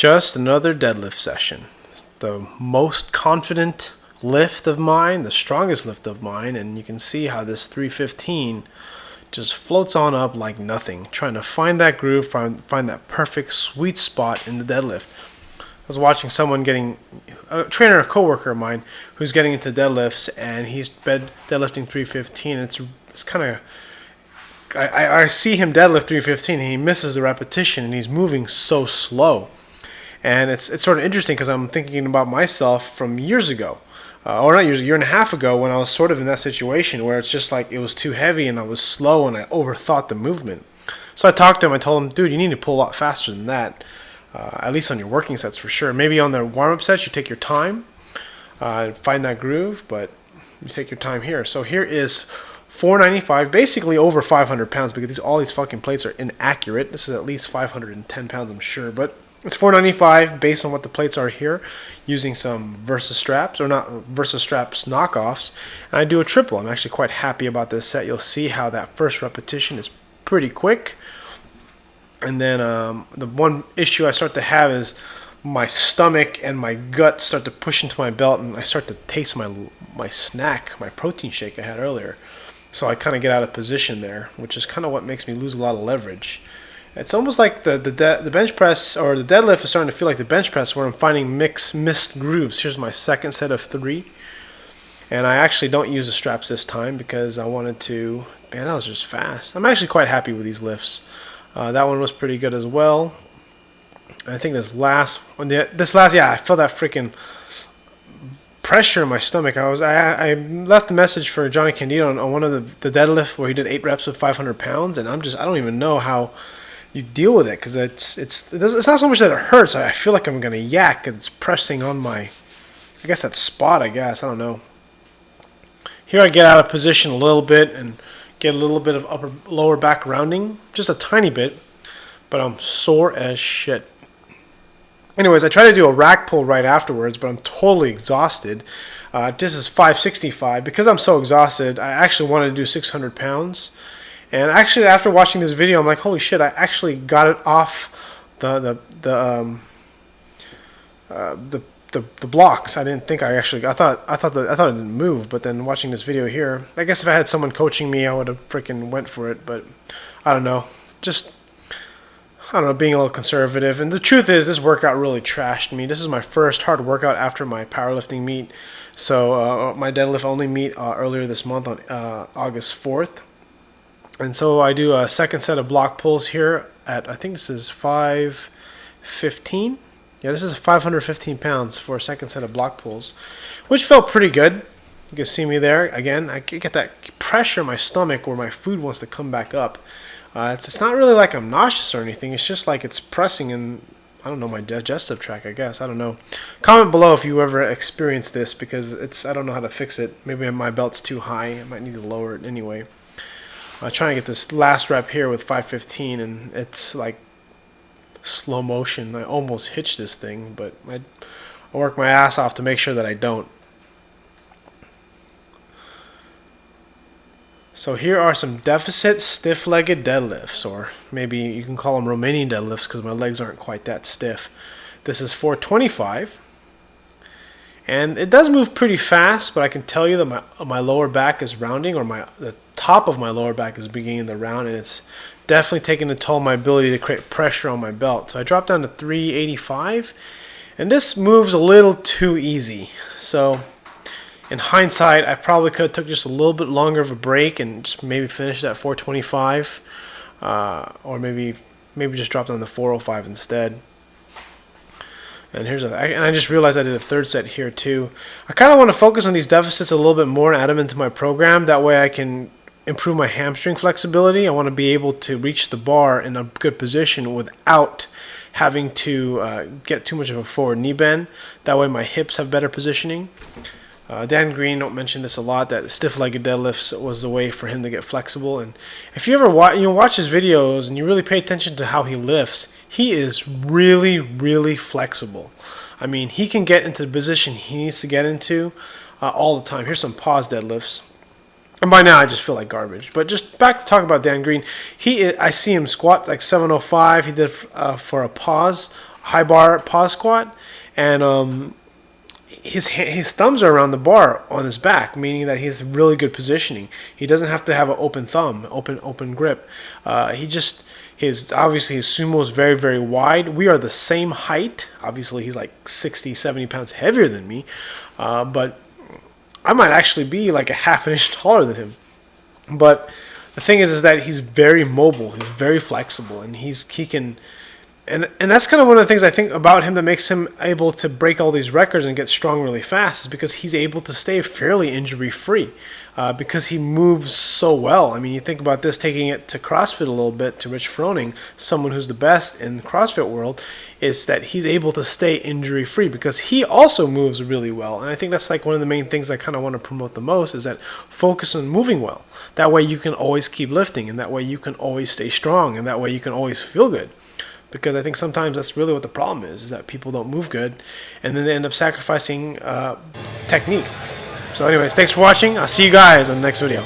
Just another deadlift session. The most confident lift of mine, the strongest lift of mine, and you can see how this 315 just floats on up like nothing, trying to find that groove, find that perfect sweet spot in the deadlift. I was watching someone a trainer, a coworker of mine, who's getting into deadlifts, and he's deadlifting 315, and it's kind of, I see him deadlift 315, and he misses the repetition, and he's moving so slow. And it's sort of interesting because I'm thinking about myself from years ago, or not years, a year and a half ago, when I was sort of in that situation where it's just like it was too heavy and I was slow and I overthought the movement. So I talked to him. I told him, dude, you need to pull a lot faster than that, at least on your working sets for sure. Maybe on the warm-up sets you take your time and find that groove, but you take your time here. So here is 495, basically over 500 pounds because all these fucking plates are inaccurate. This is at least 510 pounds, I'm sure, but it's 495 based on what the plates are here, using some Versus straps, or not Versus straps knockoffs, and I do a triple. I'm actually quite happy about this set. You'll see how that first repetition is pretty quick, and then the one issue I start to have is my stomach and my gut start to push into my belt, and I start to taste my snack, my protein shake I had earlier. So I kind of get out of position there, which is kind of what makes me lose a lot of leverage. It's almost like the bench press or the deadlift is starting to feel like the bench press, where I'm finding missed grooves. Here's my second set of 3. And I actually don't use the straps this time because I wanted to. Man, that was just fast. I'm actually quite happy with these lifts. That one was pretty good as well. I think I felt that freaking pressure in my stomach. I left a message for Johnny Candido on one of the deadlift where he did 8 reps with 500 pounds, and I don't even know how you deal with it, because it's not so much that it hurts. I feel like I'm gonna yak. It's pressing on my, I guess that spot. I don't know. Here I get out of position a little bit and get a little bit of lower back rounding, just a tiny bit, but I'm sore as shit. Anyways, I try to do a rack pull right afterwards, but I'm totally exhausted. This is 565. Because I'm so exhausted, I actually wanted to do 600 pounds. And actually, after watching this video, I'm like, holy shit! I actually got it off the blocks. I didn't think I thought it didn't move. But then watching this video here, I guess if I had someone coaching me, I would have freaking went for it. But I don't know. Being a little conservative. And the truth is, this workout really trashed me. This is my first hard workout after my powerlifting meet. So my deadlift only meet earlier this month on August 4th. And so I do a second set of block pulls here at, I think this is 515. Yeah, this is 515 pounds for a second set of block pulls, which felt pretty good. You can see me there. Again, I get that pressure in my stomach where my food wants to come back up. It's not really like I'm nauseous or anything. It's just like it's pressing in, I don't know, my digestive tract, I guess. I don't know. Comment below if you ever experienced this, because I don't know how to fix it. Maybe my belt's too high. I might need to lower it anyway. I'm trying to get this last rep here with 515, and it's like slow motion. I almost hitched this thing, but I work my ass off to make sure that I don't. So here are some deficit stiff-legged deadlifts, or maybe you can call them Romanian deadlifts because my legs aren't quite that stiff. This is 425, and it does move pretty fast, but I can tell you that my lower back is rounding, or the top of my lower back is beginning to round, and it's definitely taking a toll on my ability to create pressure on my belt. So I dropped down to 385, and this moves a little too easy. So in hindsight, I probably could have took just a little bit longer of a break and just maybe finished at 425, or maybe just dropped down to 405 instead. And I just realized I did a third set here too. I kind of want to focus on these deficits a little bit more and add them into my program. That way I can improve my hamstring flexibility. I want to be able to reach the bar in a good position without having to get too much of a forward knee bend. That way my hips have better positioning. Dan Green mentioned this a lot, that stiff-legged deadlifts was the way for him to get flexible. And if you ever watch his videos and you really pay attention to how he lifts, he is really, really flexible. I mean, he can get into the position he needs to get into all the time. Here's some pause deadlifts. And by now I just feel like garbage. But just back to talk about Dan Green. I see him squat like 705. He did for a pause high bar pause squat, and his thumbs are around the bar on his back, meaning that he has really good positioning. He doesn't have to have an open thumb, open grip. Obviously his sumo is very, very wide. We are the same height. Obviously he's like 60, 70 pounds heavier than me, but I might actually be like a half an inch taller than him. But the thing is that he's very mobile. He's very flexible, and he can. And that's kind of one of the things I think about him that makes him able to break all these records and get strong really fast, is because he's able to stay fairly injury-free, because he moves so well. I mean, you think about this, taking it to CrossFit a little bit, to Rich Froning, someone who's the best in the CrossFit world, is that he's able to stay injury-free because he also moves really well. And I think that's like one of the main things I kind of want to promote the most, is that focus on moving well. That way you can always keep lifting, and that way you can always stay strong, and that way you can always feel good. Because I think sometimes that's really what the problem is that people don't move good, and then they end up sacrificing technique. So anyways, thanks for watching. I'll see you guys on the next video.